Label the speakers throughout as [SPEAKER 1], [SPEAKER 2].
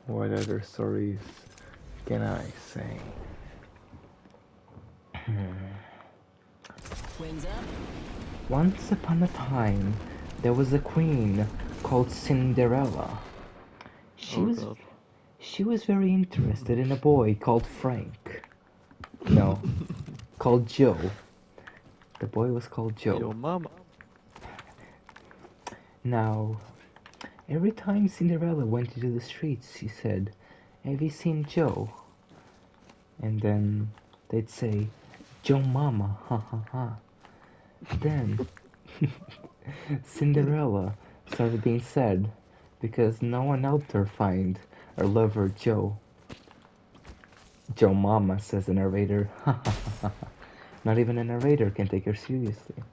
[SPEAKER 1] What other stories can I say?
[SPEAKER 2] Wings up.
[SPEAKER 1] Once upon a time, there was a queen called Cinderella. She
[SPEAKER 3] Oh
[SPEAKER 1] was
[SPEAKER 3] god.
[SPEAKER 1] she was very interested in a boy called Frank. No, called Joe. The boy was called Joe.
[SPEAKER 3] Yo, mama.
[SPEAKER 1] Now, every time Cinderella went into the streets, she said, "Have you seen Joe?" And then they'd say, "Joe Mama, ha ha ha." Then Cinderella started being sad because no one helped her find her lover Joe. Joe Mama, says the narrator. Not even a narrator can take her seriously.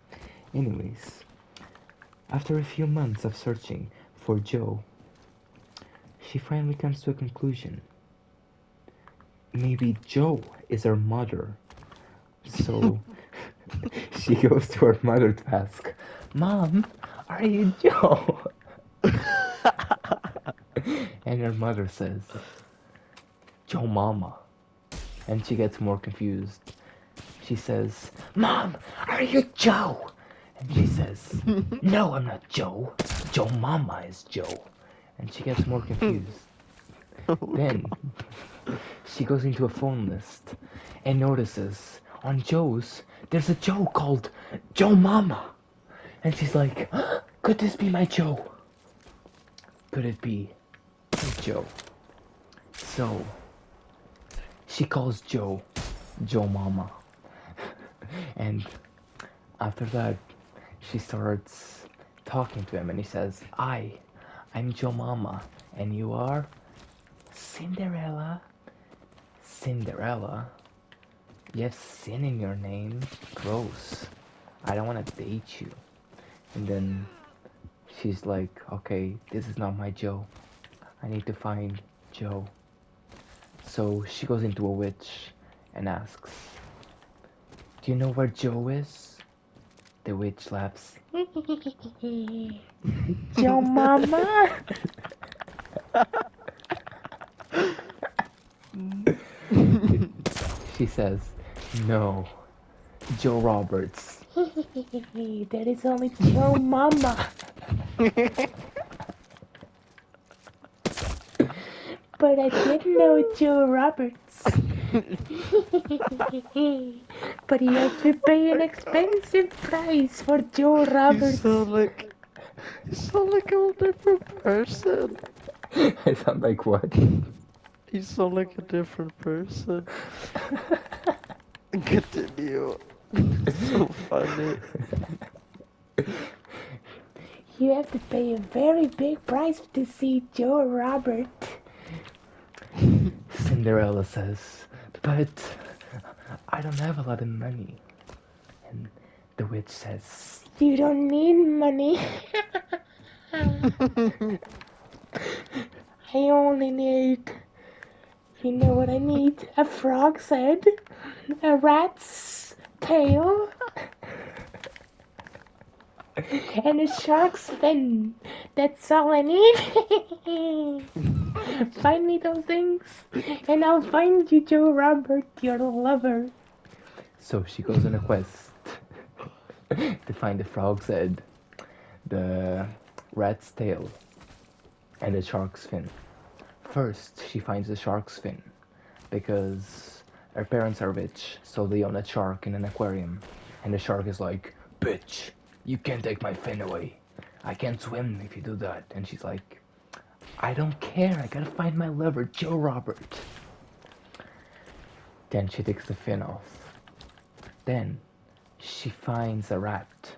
[SPEAKER 1] Anyways, after a few months of searching for Joe, she finally comes to a conclusion. Maybe Joe is her mother. So she goes to her mother to ask, "Mom, are you Joe?" And her mother says, "Joe Mama." And she gets more confused. She says, "Mom, are you Joe?" And she says, "No, I'm not Joe. Joe Mama is Joe." And she gets more confused.
[SPEAKER 3] Oh
[SPEAKER 1] Then
[SPEAKER 3] god.
[SPEAKER 1] she goes into a phone list and notices on Joe's there's a Joe called Joe Mama. And she's like, "Could this be my Joe? Could it be my Joe?" So she calls Joe Joe Mama. And after that, she starts talking to him and he says, I'm Joe Mama. And you are Cinderella. Cinderella? You have sin in your name? Gross. I don't want to date you. And then she's like, okay, this is not my Joe. I need to find Joe. So she goes into a witch and asks, "Do you know where Joe is?" The witch laughs. "Joe Mama?" She says, "No, Joe Roberts." "That is only Joe Mama." "But I didn't know Joe Roberts." "But you have to pay an expensive price for Joe
[SPEAKER 3] you
[SPEAKER 1] Roberts."
[SPEAKER 3] sound like you sound like a whole different person.
[SPEAKER 1] I sound like what?
[SPEAKER 3] You sound like a different person. Continue. So funny.
[SPEAKER 1] "You have to pay a very big price to see Joe Robert," Cinderella says. "But I don't have a lot of money." And the witch says, "You don't need money. I only need, you know what I need? A frog's head, a rat's tail, and a shark's fin. That's all I need." "Find me those things, and I'll find you, Joe Robert, your lover." So she goes on a quest to find the frog's head, the rat's tail, and the shark's fin. First, she finds the shark's fin because her parents are rich, so they own a shark in an aquarium. And the shark is like, "Bitch, you can't take my fin away. I can't swim if you do that." And she's like, "I don't care. I gotta find my lover, Joe Robert." Then she takes the fin off. Then she finds a rat,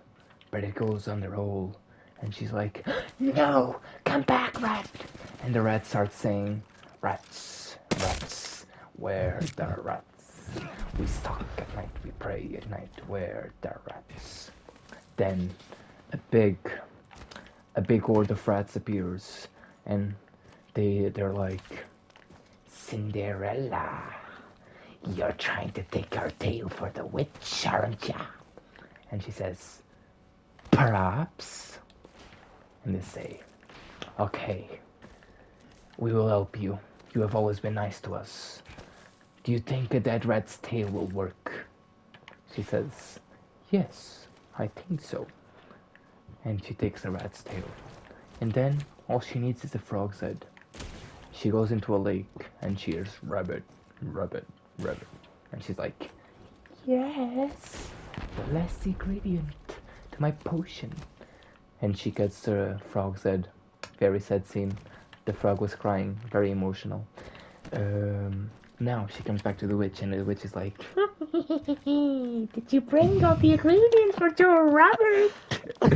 [SPEAKER 1] but it goes under a hole. And she's like, "No, come back, rat." And the rat starts saying, "Rats, rats, where the rats? We stalk at night, we pray at night, where the rats?" Then a big, a big horde of rats appears, and they're like, "Cinderella, you're trying to take our tail for the witch, aren't ya?" And she says, "Perhaps." And they say, "Okay, we will help you. You have always been nice to us. Do you think a dead rat's tail will work? She says, yes, I think so. And she takes the rat's tail. And then all she needs is a frog's head. She goes into a lake and she hears rabbit, rabbit, rabbit. And she's like, yes, the last ingredient to my potion. And she gets the frog's head. Very sad scene. The frog was crying, very emotional. Now she comes back to the witch, and the witch is like, did you bring all the ingredients for Joe Robert?
[SPEAKER 3] Oh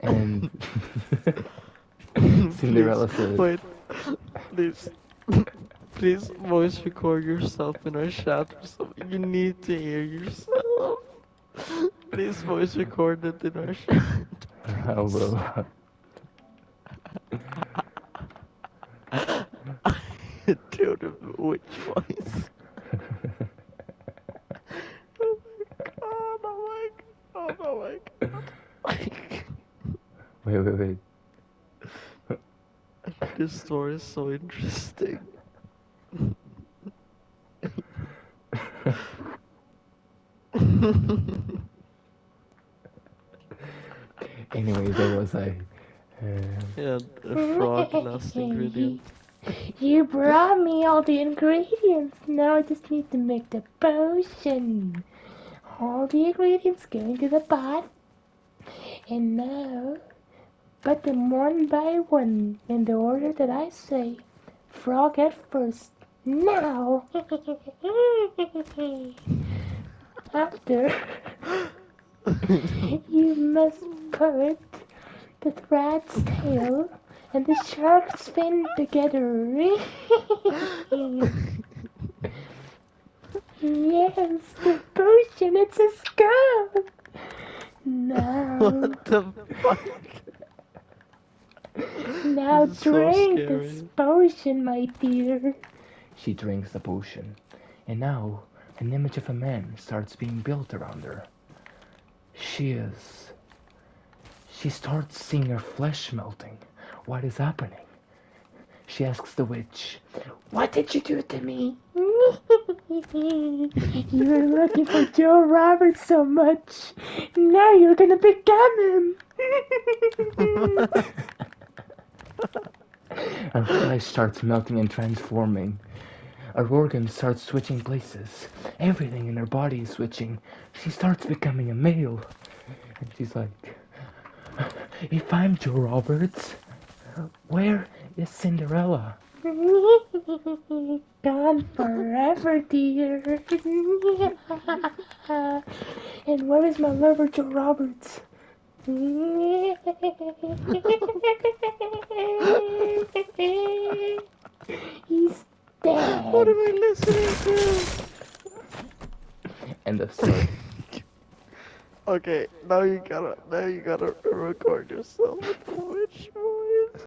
[SPEAKER 1] And
[SPEAKER 3] my god. Please,
[SPEAKER 1] Cinderella says,
[SPEAKER 3] wait. Please. Please voice record yourself in our chat or something. You need to hear yourself. Please voice record it in our chat.
[SPEAKER 1] I
[SPEAKER 3] Please.
[SPEAKER 1] will.
[SPEAKER 3] Do the witch voice. Oh my god, oh my god.
[SPEAKER 1] Wait.
[SPEAKER 3] This story is so interesting.
[SPEAKER 1] Anyway, there was a.
[SPEAKER 3] Yeah, a frog last ingredient.
[SPEAKER 1] You brought me all the ingredients. Now I just need to make the potion. All the ingredients go into the pot. And now, put them one by one in the order that I say. Frog at first. Now. After, you must put the rat's tail and the shark's fin together. Yes, the potion, it's a skull.
[SPEAKER 3] What
[SPEAKER 1] Now,
[SPEAKER 3] the fuck? This
[SPEAKER 1] now
[SPEAKER 3] is so
[SPEAKER 1] drink this
[SPEAKER 3] scary.
[SPEAKER 1] potion, my dear. She drinks the potion, and now an image of a man starts being built around her. She is. She starts seeing her flesh melting. What is happening? She asks the witch, what did you do to me? You were looking for Joe Roberts so much. Now you're gonna become him. Her flesh starts melting and transforming. Her organs start switching places. Everything in her body is switching. She starts becoming a male. And she's like, if I'm Joe Roberts, where is Cinderella? Gone forever, dear. And where is my lover, Joe Roberts? He's
[SPEAKER 3] What
[SPEAKER 1] dead.
[SPEAKER 3] am I listening to?
[SPEAKER 1] End of story.
[SPEAKER 3] Okay, now you gotta record yourself with the